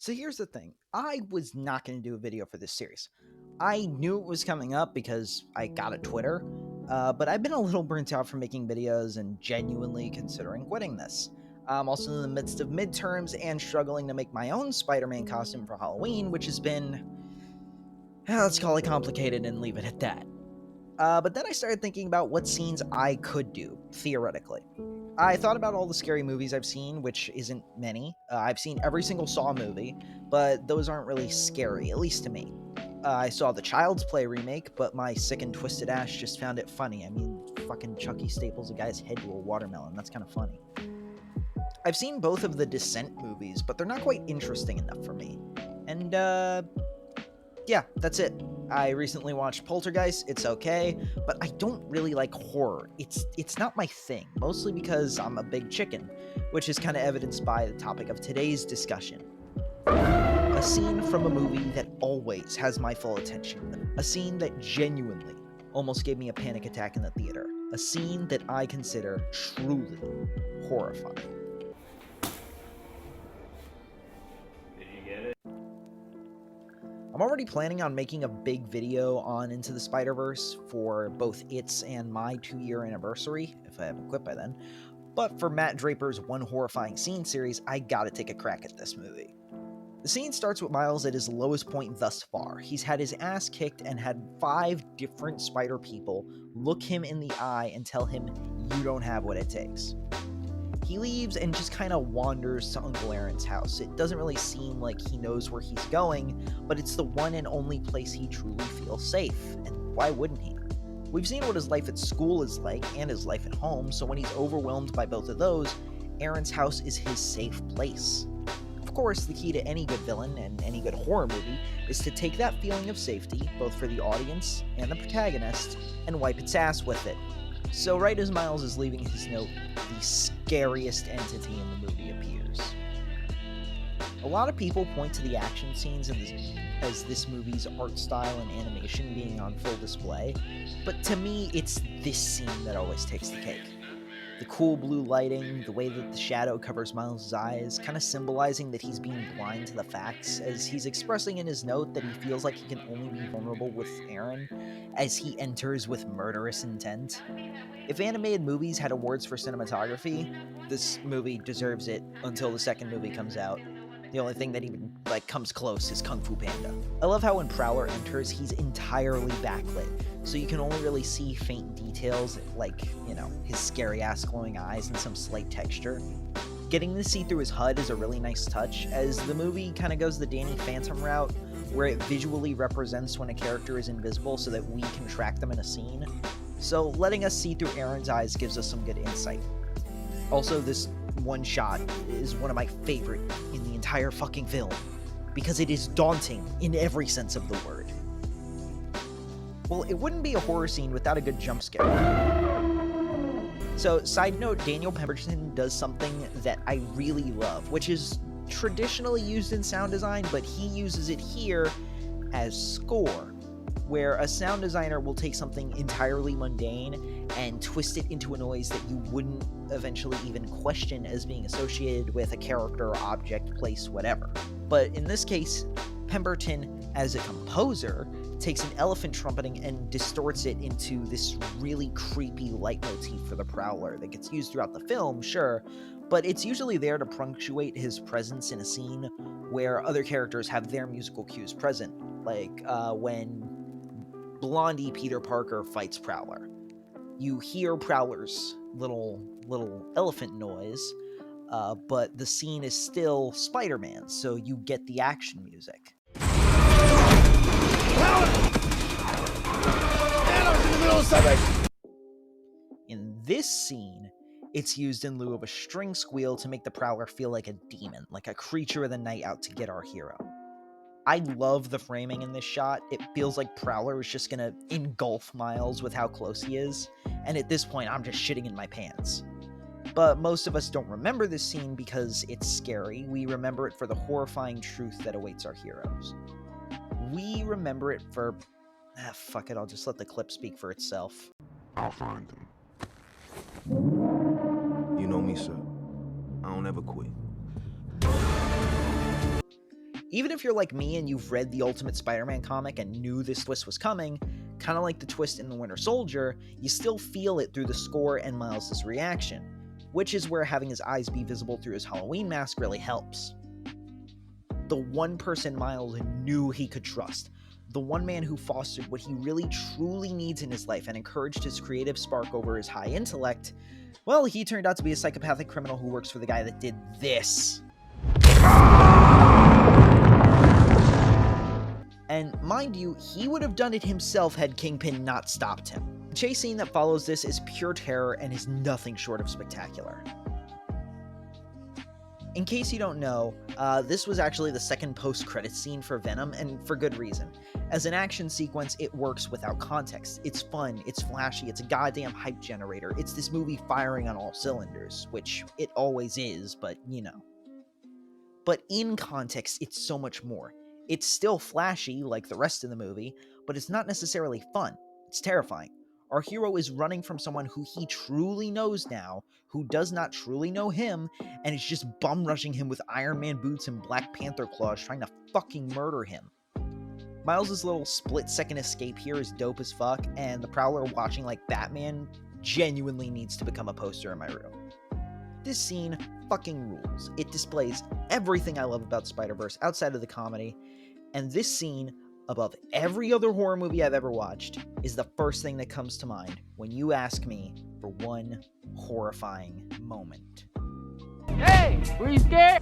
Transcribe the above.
So here's the thing. I was not going to do a video for this series. I knew it was coming up because I got a Twitter, but I've been a little burnt out from making videos and genuinely considering quitting this. I'm also in the midst of midterms and struggling to make my own Spider-Man costume for Halloween, which has been, let's call it complicated and leave it at that. But then I started thinking about what scenes I could do, theoretically. I thought about all the scary movies I've seen, which isn't many. I've seen every single Saw movie, but those aren't really scary, at least to me. I saw the Child's Play remake, but my sick and twisted ass just found it funny. I mean, fucking Chucky staples a guy's head to a watermelon. That's kind of funny. I've seen both of the Descent movies, but they're not quite interesting enough for me. And, yeah, that's it. I recently watched Poltergeist. It's okay, but I don't really like horror. It's not my thing, mostly because I'm a big chicken, which is kind of evidenced by the topic of today's discussion. A scene from a movie that always has my full attention. A scene that genuinely almost gave me a panic attack in the theater. A scene that I consider truly horrifying. I'm already planning on making a big video on Into the Spider-Verse for both its and my 2-year anniversary, if I haven't quit by then. But for Matt Draper's One Horrifying Scene series, I gotta take a crack at this movie. The scene starts with Miles at his lowest point thus far. He's had his ass kicked and had 5 different spider people look him in the eye and tell him, "You don't have what it takes." He leaves and just kind of wanders to Uncle Aaron's house. It doesn't really seem like he knows where he's going, but it's the one and only place he truly feels safe, and why wouldn't he? We've seen what his life at school is like and his life at home, so when he's overwhelmed by both of those, Aaron's house is his safe place. Of course, the key to any good villain and any good horror movie is to take that feeling of safety, both for the audience and the protagonist, and wipe its ass with it. So right as Miles is leaving his note, the scariest entity in the movie appears. A lot of people point to the action scenes as this movie's art style and animation being on full display, but to me, it's this scene that always takes the cake. The cool blue lighting, the way that the shadow covers Miles' eyes, kind of symbolizing that he's being blind to the facts, as he's expressing in his note that he feels like he can only be vulnerable with Aaron, as he enters with murderous intent. If animated movies had awards for cinematography, this movie deserves it until the second movie comes out. The only thing that even, comes close is Kung Fu Panda. I love how when Prowler enters, he's entirely backlit, so you can only really see faint details like, his scary-ass glowing eyes and some slight texture. Getting to see through his HUD is a really nice touch, as the movie kind of goes the Danny Phantom route, where it visually represents when a character is invisible so that we can track them in a scene. So letting us see through Aaron's eyes gives us some good insight. Also, this one shot is one of my favorite in the entire fucking film, because it is daunting in every sense of the word. Well, it wouldn't be a horror scene without a good jump scare. So, side note, Daniel Pemberton does something that I really love, which is traditionally used in sound design, but he uses it here as score, where a sound designer will take something entirely mundane and twist it into a noise that you wouldn't eventually even question as being associated with a character, object, place, whatever. But in this case, Pemberton, as a composer, takes an elephant trumpeting and distorts it into this really creepy leitmotif for the Prowler that gets used throughout the film, sure, but it's usually there to punctuate his presence in a scene where other characters have their musical cues present, like when Blondie Peter Parker fights Prowler. You hear Prowler's little elephant noise, but the scene is still Spider-Man, so you get the action music. In this scene, it's used in lieu of a string squeal to make the Prowler feel like a demon, like a creature of the night out to get our hero. I love the framing in this shot. It feels like Prowler is just gonna engulf Miles with how close he is, and at this point, I'm just shitting in my pants. But most of us don't remember this scene because it's scary. We remember it for the horrifying truth that awaits our heroes. We remember it for... fuck it, I'll just let the clip speak for itself. I'll find them. You know me, sir. I don't ever quit. Even if you're like me and you've read the Ultimate Spider-Man comic and knew this twist was coming, kind of like the twist in The Winter Soldier, you still feel it through the score and Miles' reaction, which is where having his eyes be visible through his Halloween mask really helps. The one person Miles knew he could trust, the one man who fostered what he really truly needs in his life and encouraged his creative spark over his high intellect, well, he turned out to be a psychopathic criminal who works for the guy that did this. And mind you, he would have done it himself had Kingpin not stopped him. The chase scene that follows this is pure terror and is nothing short of spectacular. In case you don't know, this was actually the second post-credits scene for Venom, and for good reason. As an action sequence, it works without context. It's fun, it's flashy, it's a goddamn hype generator. It's this movie firing on all cylinders, which it always is, but you know. But in context, it's so much more. It's still flashy, like the rest of the movie, but it's not necessarily fun. It's terrifying. Our hero is running from someone who he truly knows now, who does not truly know him, and is just bum-rushing him with Iron Man boots and Black Panther claws trying to fucking murder him. Miles' little split-second escape here is dope as fuck, and the Prowler watching like Batman genuinely needs to become a poster in my room. This scene fucking rules. It displays everything I love about Spider-Verse outside of the comedy, and this scene, above every other horror movie I've ever watched, is the first thing that comes to mind when you ask me for one horrifying moment. Hey, were you scared?